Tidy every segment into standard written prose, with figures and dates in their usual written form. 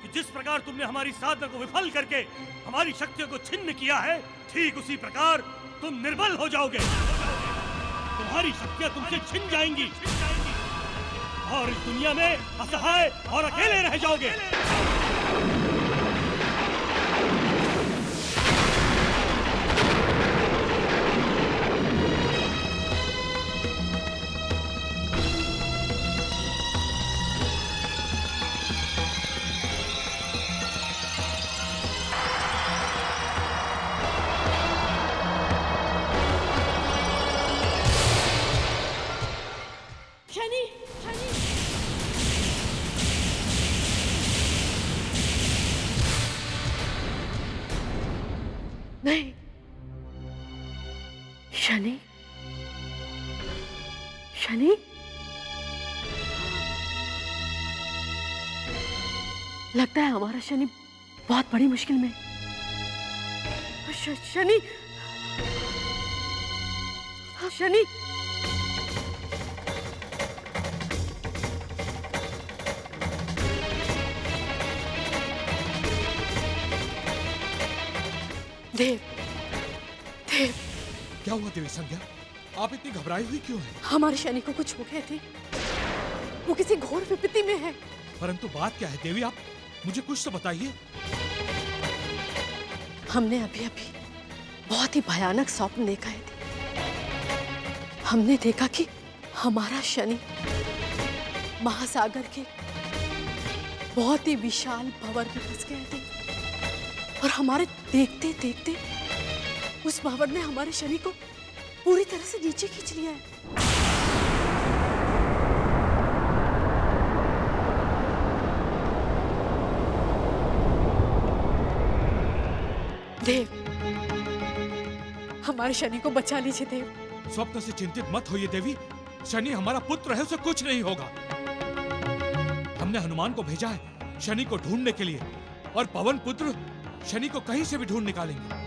कि जिस प्रकार तुमने हमारी साधना को विफल करके हमारी शक्तियों को छिन्न किया है, ठीक उसी प्रकार तुम निर्बल हो जाओगे। तुम्हारी शक्तियां तुमसे छिन जाएंगी और इस दुनिया में असहाय और अकेले रह जाओगे। नहीं, शनि, शनि, लगता है हमारा शनि बहुत बड़ी मुश्किल में। शनि, शनि, देव, देव, क्या हुआ देवी संज्ञा? आप इतनी घबराई हुई क्यों हैं? हमारे शनि को कुछ हो गया थे, वो किसी घोर विपत्ति में है। परंतु बात क्या है देवी, आप मुझे कुछ तो बताइए। हमने अभी अभी बहुत ही भयानक स्वप्न देखा है। हमने देखा कि हमारा शनि महासागर के बहुत ही विशाल भंवर में फंस गए थे और हमारे देखते देखते उस भंवर ने हमारे शनि को पूरी तरह से नीचे खींच लिया है। देव, हमारे शनि को बचा लीजिए देव। स्वप्न से चिंतित मत होइए देवी, शनि हमारा पुत्र है, उसे कुछ नहीं होगा। हमने हनुमान को भेजा है शनि को ढूंढने के लिए, और पवन पुत्र शनि को कहीं से भी ढूंढ निकालेंगे।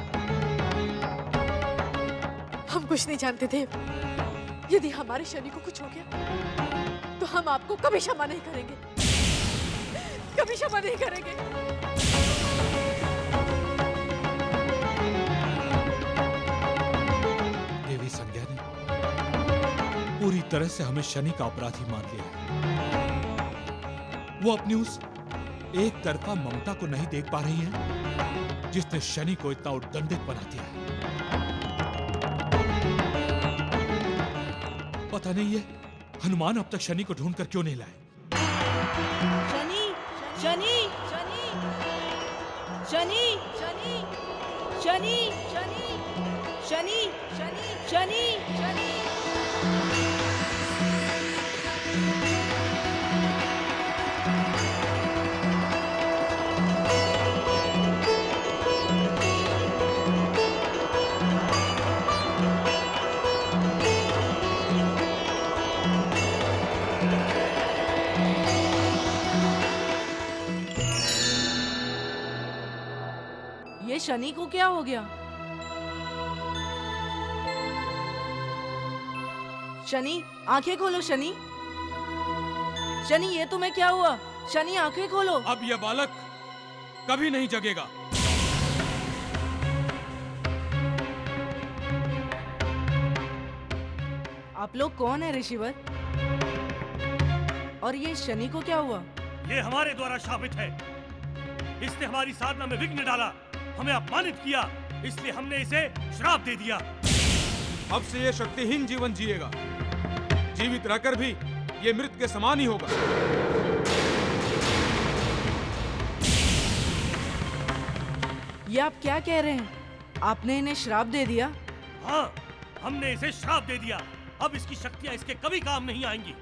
हम कुछ नहीं जानते देव। यदि हमारे शनि को कुछ हो गया तो हम आपको कभी क्षमा नहीं करेंगे, कभी क्षमा नहीं करेंगे। देवी संज्ञा ने पूरी तरह से हमें शनि का अपराधी मान लिया है। वो अपनी उस एक तरफा ममता को नहीं देख पा रही है जिसने शनि को इतना उद्दंडित बना दिया है। पता नहीं है हनुमान अब तक शनि को ढूंढकर क्यों नहीं लाए। शनि, शनि, शनि, शनि, शनि, शनि, शनि, शनि, शनि, शनि, शनि। ये शनि को क्या हो गया? शनि, आंखें खोलो शनि। शनि, ये तुम्हें क्या हुआ? शनि, आंखें खोलो। अब यह बालक कभी नहीं जगेगा। आप लोग कौन है ऋषिवर? और ये शनि को क्या हुआ? ये हमारे द्वारा शापित है। इसने हमारी साधना में विघ्न डाला, हमें अपमानित किया, इसलिए हमने इसे श्राप दे दिया। अब से ये शक्तिहीन जीवन जिएगा, जीवित रहकर भी ये मृत के समान ही होगा। ये आप क्या कह रहे हैं? आपने इन्हें श्राप दे दिया? हाँ, हमने इसे श्राप दे दिया। अब इसकी शक्तियां इसके कभी काम नहीं आएंगी।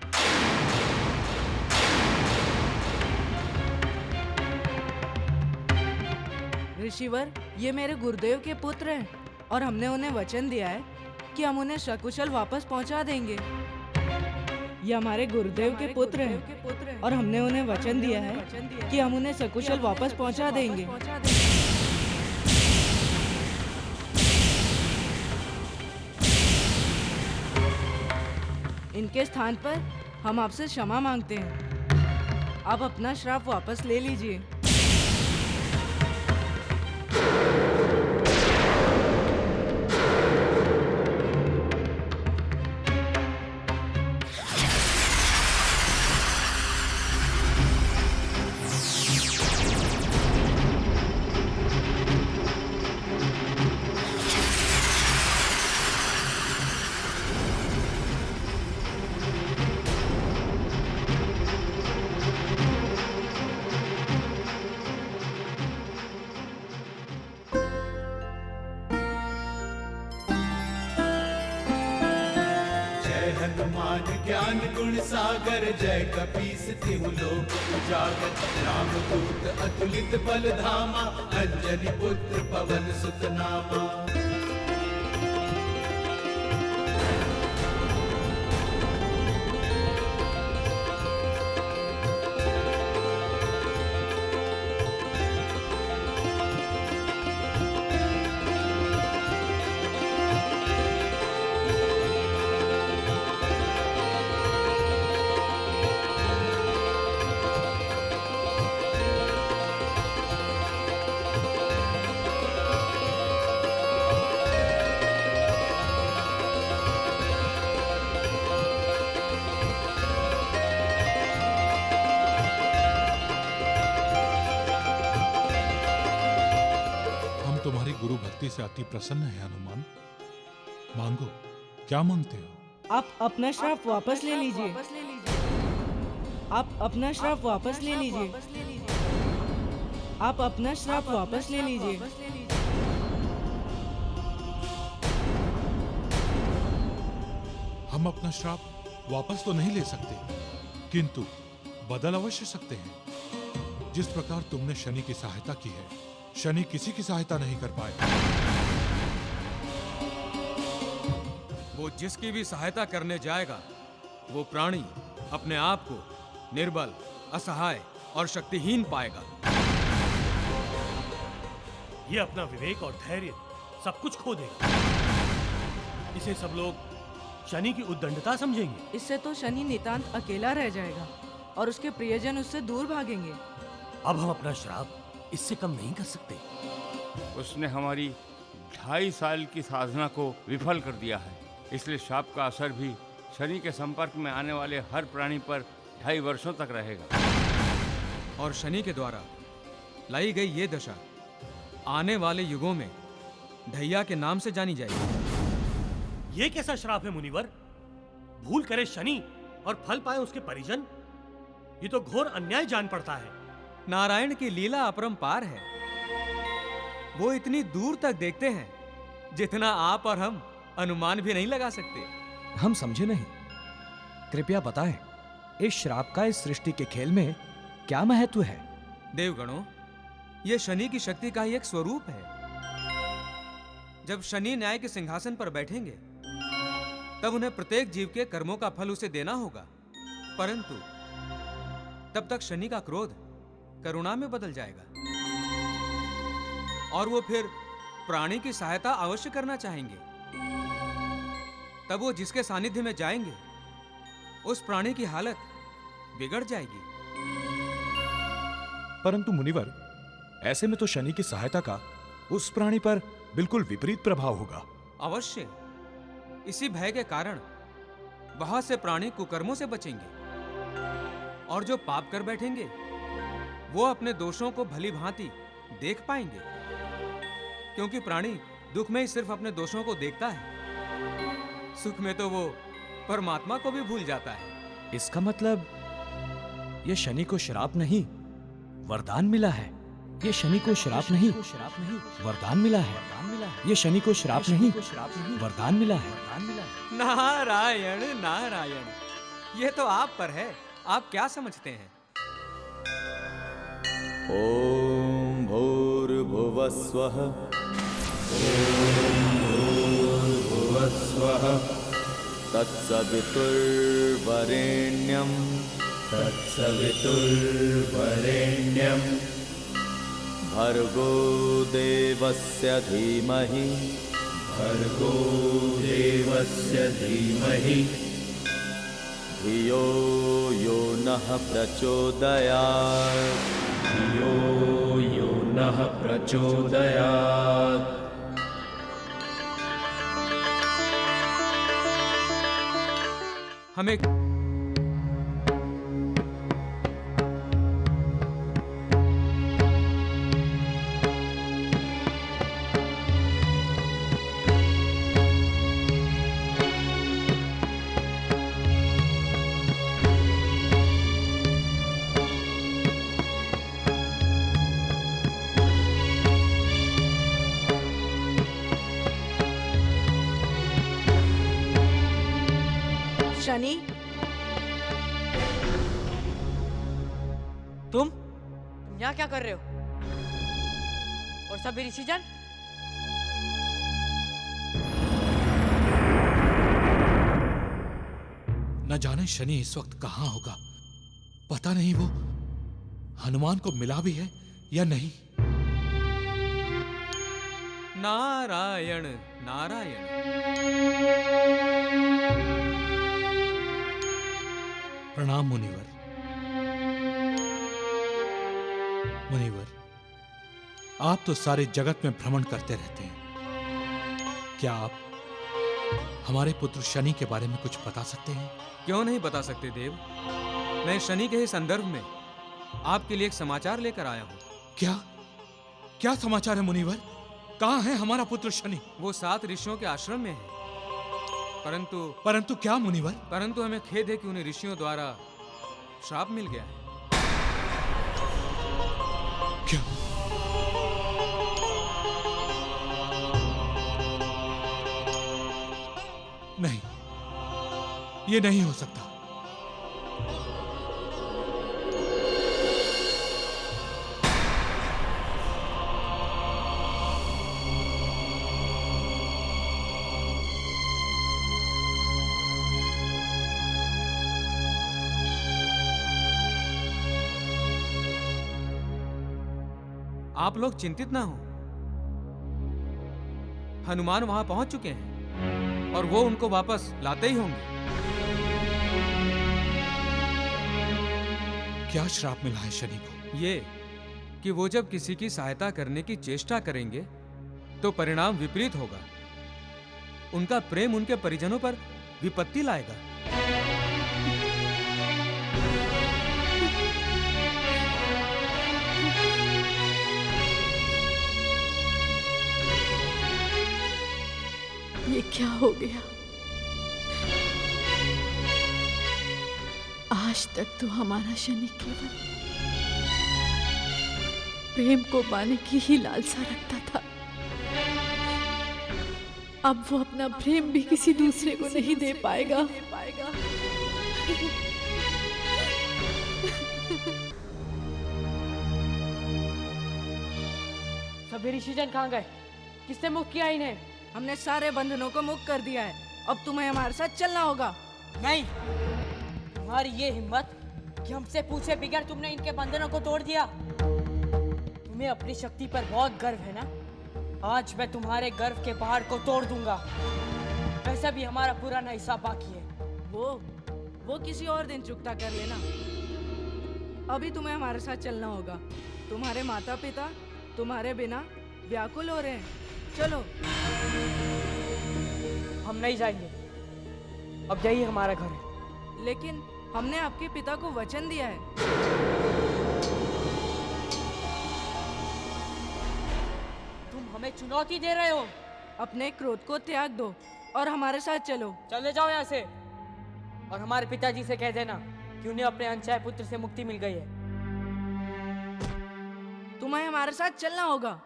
ऋषिवर, ये मेरे गुरुदेव के पुत्र हैं और हमने उन्हें वचन दिया है कि हम उन्हें सकुशल वापस पहुंचा देंगे। ये हमारे गुरुदेव के पुत्र हैं और हमने उन्हें वचन दिया है कि हम उन्हें सकुशल वापस पहुंचा देंगे। इनके स्थान पर हम आपसे क्षमा मांगते हैं। आप अपना श्राप वापस ले लीजिए। हनुमान ज्ञान गुण सागर जय कपीस तिहु लोक उजागर रामदूत अतुलित बल धामा अंजनी पुत्र पवन सुत नामा। तुम्हारी गुरु भक्ति से अति प्रसन्न है हनुमान। मांगो, क्या मांगते हो? आप अपना श्राप वापस ले लीजिए। आप अपना श्राप वापस ले लीजिए। आप अपना श्राप वापस ले लीजिए। हम अपना श्राप वापस तो नहीं ले सकते, किंतु बदल अवश्य सकते हैं। जिस प्रकार तुमने शनि की सहायता की है, शनि किसी की सहायता नहीं कर पाए। वो जिसकी भी सहायता करने जाएगा, वो प्राणी अपने आप को निर्बल, असहाय और शक्तिहीन पाएगा। ये अपना विवेक और धैर्य सब कुछ खो देगा। इसे सब लोग शनि की उद्दंडता समझेंगे। इससे तो शनि नितांत अकेला रह जाएगा और उसके प्रियजन उससे दूर भागेंगे। अब हम अपना श्राप इससे कम नहीं कर सकते। उसने हमारी 2.5 साल की साधना को विफल कर दिया है, इसलिए श्राप का असर भी शनि के संपर्क में आने वाले हर प्राणी पर 2.5 वर्षों तक रहेगा। और शनि के द्वारा लाई गई ये दशा आने वाले युगों में ढैया के नाम से जानी जाएगी। ये कैसा श्राप है मुनिवर? भूल करे शनि और फल पाए उसके परिजन? ये तो घोर अन्याय जान पड़ता है। नारायण की लीला अपरंपार है। वो इतनी दूर तक देखते हैं जितना आप और हम अनुमान भी नहीं लगा सकते। हम समझे नहीं, कृपया बताएं, इस श्राप का इस सृष्टि के खेल में क्या महत्व है? देवगणों, यह शनि की शक्ति का ही एक स्वरूप है। जब शनि न्याय के सिंहासन पर बैठेंगे, तब उन्हें प्रत्येक जीव के कर्मों का फल उसे देना होगा, परंतु तब तक शनि का क्रोध करुणा में बदल जाएगा और वो फिर प्राणी की सहायता अवश्य करना चाहेंगे। तब वो जिसके सानिध्य में जाएंगे, उस प्राणी की हालत बिगड़ जाएगी। परंतु मुनिवर, ऐसे में तो शनि की सहायता का उस प्राणी पर बिल्कुल विपरीत प्रभाव होगा। अवश्य, इसी भय के कारण बहुत से प्राणी कुकर्मों से बचेंगे और जो पाप कर बैठेंगे, वो अपने दोषों को भली भांति देख पाएंगे, क्योंकि प्राणी दुख में ही सिर्फ अपने दोषों को देखता है, सुख में तो वो परमात्मा को भी भूल जाता है। इसका मतलब ये शनि को श्राप नहीं, वरदान मिला है। ये शनि को श्राप नहीं, वरदान मिला है। ये शनि को श्राप नहीं, वरदान मिला है। नारायण नारायण, ये तो आप पर है। आप क्या समझते हैं? ओम भूर्भुवः स्वः। तत्सवितुर्वरेण्यं भर्गो देवस्य धीमहि धियो यो नः प्रचोदयात्। प्रचोदयात्। हमें शनि, तुम यहाँ क्या कर रहे हो? और सभी ऋषिजन? न जाने शनि इस वक्त कहां होगा। पता नहीं वो हनुमान को मिला भी है या नहीं। नारायण नारायण। प्रणाम मुनिवर। मुनिवर, आप तो सारे जगत में भ्रमण करते रहते हैं। क्या आप हमारे पुत्र शनि के बारे में कुछ बता सकते हैं? क्यों नहीं बता सकते देव। मैं शनि के ही संदर्भ में आपके लिए एक समाचार लेकर आया हूँ। क्या क्या समाचार है मुनिवर? कहाँ है हमारा पुत्र शनि? वो 7 ऋषियों के आश्रम में है। परंतु क्या मुनिवर? परंतु हमें खेद है कि उन्हें ऋषियों द्वारा श्राप मिल गया है। क्या? नहीं, ये नहीं हो सकता। आप लोग चिंतित ना हो। हनुमान वहां पहुंच चुके हैं और वो उनको वापस लाते ही होंगे। क्या श्राप मिला है शनि को? ये कि वो जब किसी की सहायता करने की चेष्टा करेंगे तो परिणाम विपरीत होगा। उनका प्रेम उनके परिजनों पर विपत्ति लाएगा। ये क्या हो गया? आज तक तो हमारा शनि केवल प्रेम को पाने की ही लालसा रखता था। अब वो अपना प्रेम भी किसी दूसरे को नहीं दे पाएगा। सभी ऋषिजन कहाँ गए? किसने मुक्त किया इन्हें? हमने सारे बंधनों को मुक्त कर दिया है। अब तुम्हें हमारे साथ चलना होगा। नहीं, तुम्हारी ये हिम्मत कि हमसे पूछे बगैर तुमने इनके बंधनों को तोड़ दिया। तुम्हें अपनी शक्ति पर बहुत गर्व है ना? आज मैं तुम्हारे गर्व के पहाड़ को तोड़ दूंगा। वैसे भी हमारा पुराना हिसाब बाकी है। वो किसी और दिन चुकता कर लेना। अभी तुम्हें हमारे साथ चलना होगा। तुम्हारे माता पिता तुम्हारे बिना व्याकुल हो रहे हैं। चलो। हम नहीं जाएंगे। अब यही हमारा घर है। लेकिन हमने आपके पिता को वचन दिया है। तुम हमें चुनौती दे रहे हो। अपने क्रोध को त्याग दो और हमारे साथ चलो। चले जाओ यहाँ से और हमारे पिताजी से कह देना कि उन्हें अपने अनचाहे पुत्र से मुक्ति मिल गई है। तुम्हें हमारे साथ चलना होगा।